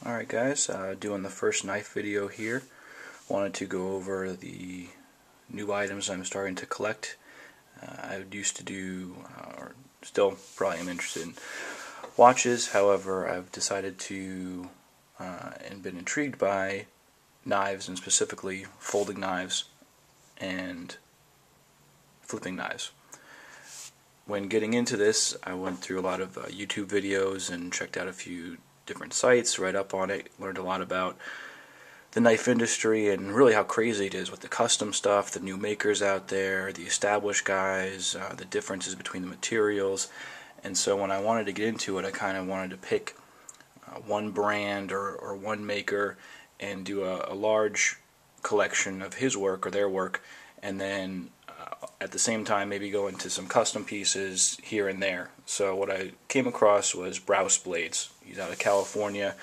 Alright guys, doing the first knife video here. Wanted to go over the new items I'm starting to collect. I used to do, or still probably am interested in watches, however I've decided to, and been intrigued by knives, and specifically folding knives and flipping knives. When getting into this, I went through a lot of YouTube videos and checked out a few different sites, read up on it, learned a lot about the knife industry and really how crazy it is with the custom stuff, the new makers out there, the established guys, the differences between the materials. And so when I wanted to get into it, I kind of wanted to pick one brand or one maker and do a large collection of his work or their work, and then at the same time maybe go into some custom pieces here and there. So what I came across was Brous blades. He's out of California,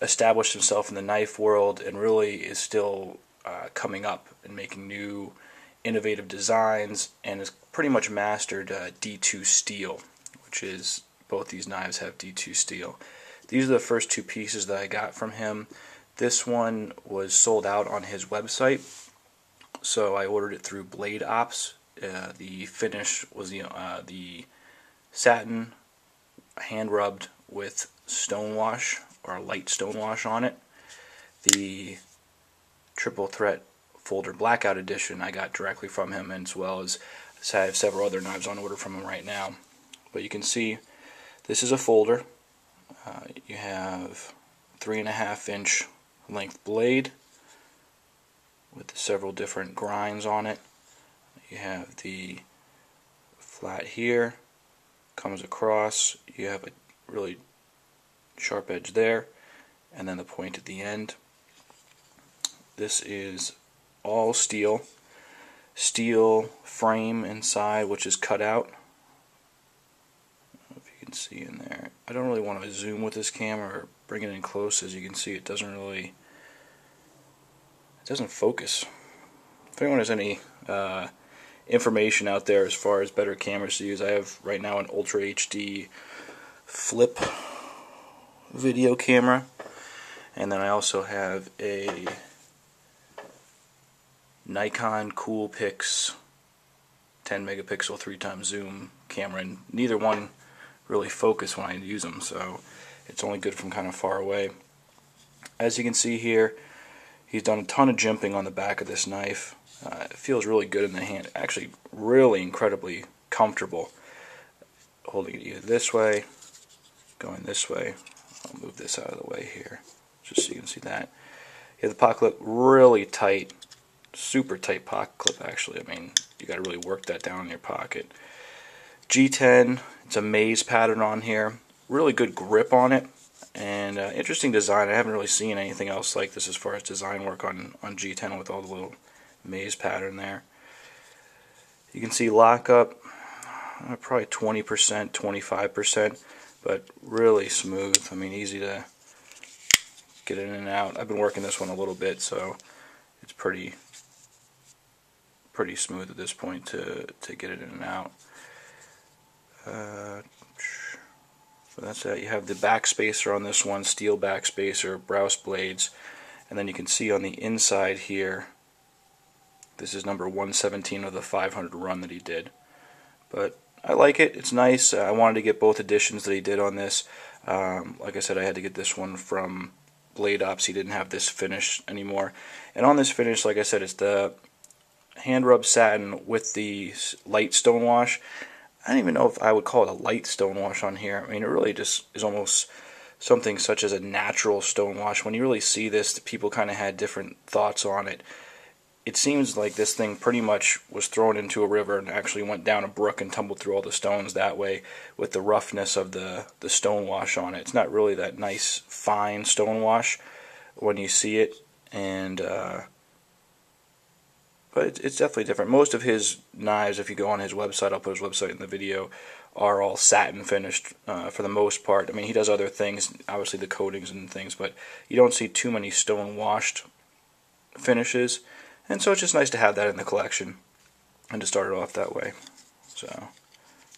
established himself in the knife world, and really is still coming up and making new innovative designs, and has pretty much mastered D2 steel, which is, both these knives have D2 steel. These are the first two pieces that I got from him. This one was sold out on his website, so I ordered it through Blade Ops. The finish was the satin hand rubbed with Stonewash, or light Stonewash on it. The triple threat folder Blackout Edition I got directly from him, as well as I have several other knives on order from him right now. But you can see this is a folder. You have 3.5-inch length blade with several different grinds on it. You have the flat here, comes across, you have a really sharp edge there, and then the point at the end. This is all steel frame inside, which is cut out. I don't know if you can see in there. I don't really want to zoom with this camera or bring it in close. As you can see, it doesn't focus. If anyone has any information out there as far as better cameras to use, I have right now an Ultra HD flip video camera, and then I also have a Nikon Coolpix 10 megapixel 3x zoom camera, and neither one really focus when I use them, so it's only good from kind of far away. As you can see here, he's done a ton of jimping on the back of this knife. It feels really good in the hand, actually really incredibly comfortable. Holding it either this way, going this way. I'll move this out of the way here, just so you can see that. You have the pocket clip really tight, super tight pocket clip actually. I mean, you got to really work that down in your pocket. G10, it's a maze pattern on here. Really good grip on it, and interesting design. I haven't really seen anything else like this as far as design work on G10 with all the little maze pattern there. You can see lockup, probably 20%, 25%, but really smooth. I mean, easy to get in and out. I've been working this one a little bit, so it's pretty smooth at this point to get it in and out. So that's that. You have the back spacer on this one, steel back spacer, Brous blades, and then you can see on the inside here, this is number 117 of the 500 run that he did. But I like it. It's nice. I wanted to get both editions that he did on this. Like I said, I had to get this one from Blade Ops. He didn't have this finish anymore. And on this finish, like I said, it's the hand rub satin with the light Stonewash. I don't even know if I would call it a light Stonewash on here. I mean, it really just is almost something such as a natural Stonewash. When you really see this, people kind of had different thoughts on it. It seems like this thing pretty much was thrown into a river and actually went down a brook and tumbled through all the stones that way, with the roughness of the Stonewash on it. It's not really that nice, fine Stonewash when you see it, and but it's definitely different. Most of his knives, if you go on his website, I'll put his website in the video, are all satin finished for the most part. I mean, he does other things, obviously the coatings and things, but you don't see too many stone-washed finishes. And so it's just nice to have that in the collection and to start it off that way. So,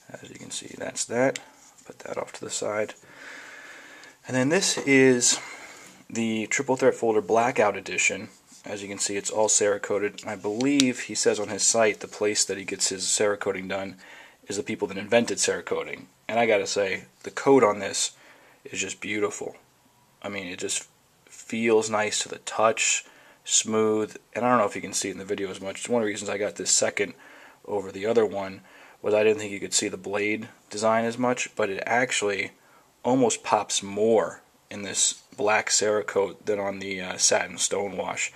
as you can see, that's that. Put that off to the side. And then this is the triple threat folder Blackout Edition. As you can see, it's all Cerakoted. I believe he says on his site the place that he gets his Cerakoting done is the people that invented Cerakoting. And I gotta say, the coat on this is just beautiful. I mean, it just feels nice to the touch, smooth, and I don't know if you can see it in the video as much. It's one of the reasons I got this second over the other one was I didn't think you could see the blade design as much, but it actually almost pops more in this black Cerakote than on the Satin Stonewash.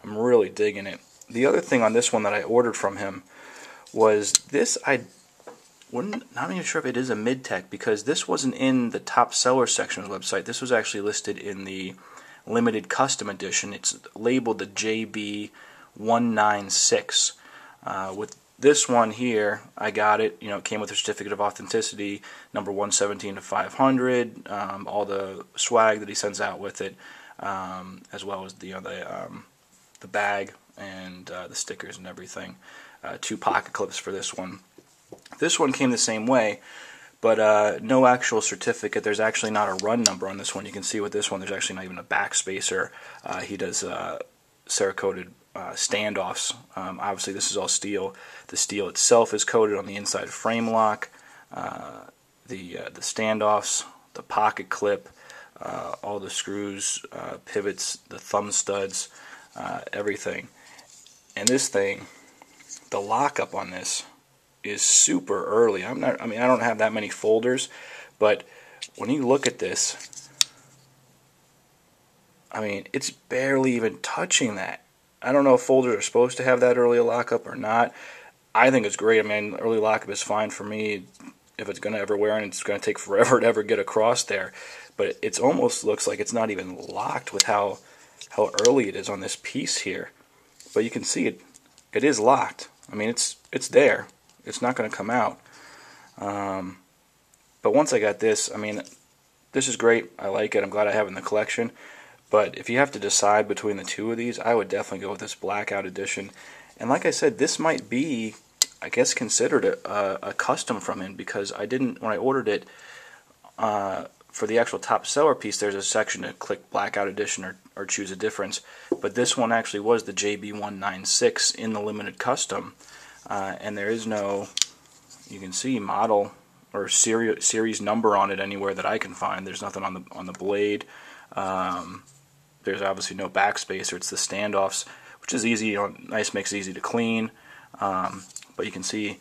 I'm really digging it. The other thing on this one that I ordered from him was this. Not even sure if it is a mid-tech because this wasn't in the top seller section of the website. This was actually listed in the limited custom edition. It's labeled the JB196. With this one here, I got it. You know, it came with a certificate of authenticity, number 117 to 500. All the swag that he sends out with it, as well as the bag and the stickers and everything. 2 pocket clips for this one. This one came the same way, but no actual certificate. There's actually not a run number on this one. You can see with this one, there's actually not even a backspacer. He does Cerakoted standoffs. Obviously, this is all steel. The steel itself is coated on the inside frame lock. The standoffs, the pocket clip, all the screws, pivots, the thumb studs, everything. And this thing, the lockup on this is super early. I don't have that many folders, but when you look at this, I mean, it's barely even touching that. I don't know if folders are supposed to have that early lockup or not. I think it's great. I mean, early lockup is fine for me if it's going to ever wear, and it's going to take forever to ever get across there. But it almost looks like it's not even locked with how early it is on this piece here. But you can see it is locked. I mean, it's there. It's not going to come out. But once I got this, I mean, this is great. I like it. I'm glad I have it in the collection. But if you have to decide between the two of these, I would definitely go with this Blackout Edition. And like I said, this might be, I guess, considered a custom from him, because when I ordered it, for the actual top seller piece, there's a section to click Blackout Edition or choose a difference. But this one actually was the JB196 in the limited custom. And there is no, you can see, model or series number on it anywhere that I can find. There's nothing on the blade. There's obviously no backspacer. It's the standoffs, which is easy. Nice, makes it easy to clean. But you can see,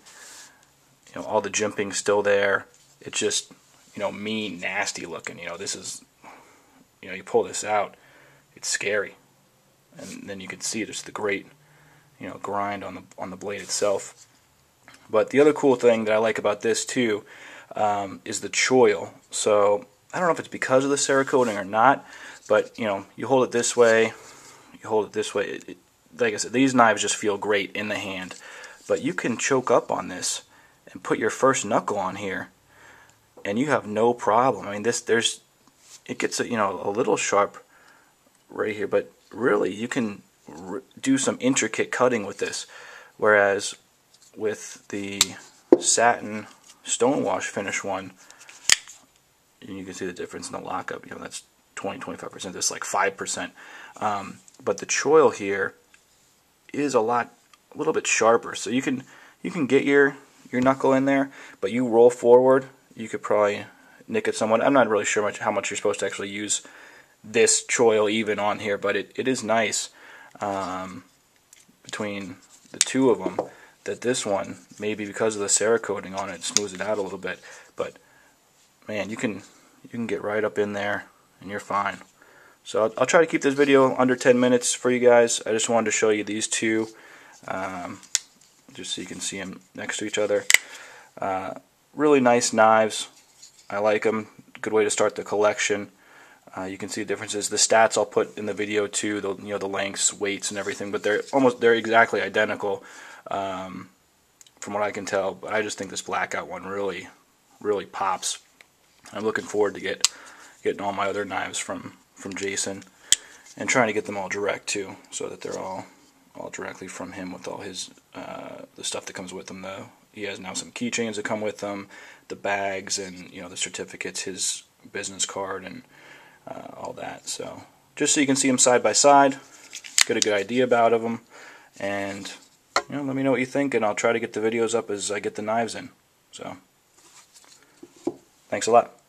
all the jimping's still there. It's just, mean, nasty looking. This is, you pull this out, it's scary. And then you can see just the great, grind on the blade itself. But the other cool thing that I like about this too is the choil. So I don't know if it's because of the Cerakoting or not, but you hold it this way, you hold it this way. Like I said, these knives just feel great in the hand. But you can choke up on this and put your first knuckle on here, and you have no problem. I mean, it gets a little sharp right here, but really you can do some intricate cutting with this. Whereas with the Satin Stonewash finish one, and you can see the difference in the lockup. That's 20-25%. This is like 5%. But the choil here is a little bit sharper, so you can get your knuckle in there, but you roll forward, you could probably nick it somewhat. I'm not really sure how much you're supposed to actually use this choil even on here, but it is nice between the two of them that this one, maybe because of the Cerakoting on it, smooths it out a little bit. But man, you can get right up in there and you're fine. So I'll try to keep this video under 10 minutes for you guys. I just wanted to show you these two, just so you can see them next to each other. Really nice knives. I like them. Good way to start the collection. You can see the differences. The stats I'll put in the video too. The lengths, weights, and everything. But they're exactly identical, from what I can tell. But I just think this Blackout one really pops. I'm looking forward to getting all my other knives from Jason, and trying to get them all direct too, so that they're all directly from him with all his the stuff that comes with them. He has now some keychains that come with them, the bags, and the certificates, his business card, and all that. So just so you can see them side by side, get a good idea about them, and let me know what you think, and I'll try to get the videos up as I get the knives in. So, thanks a lot.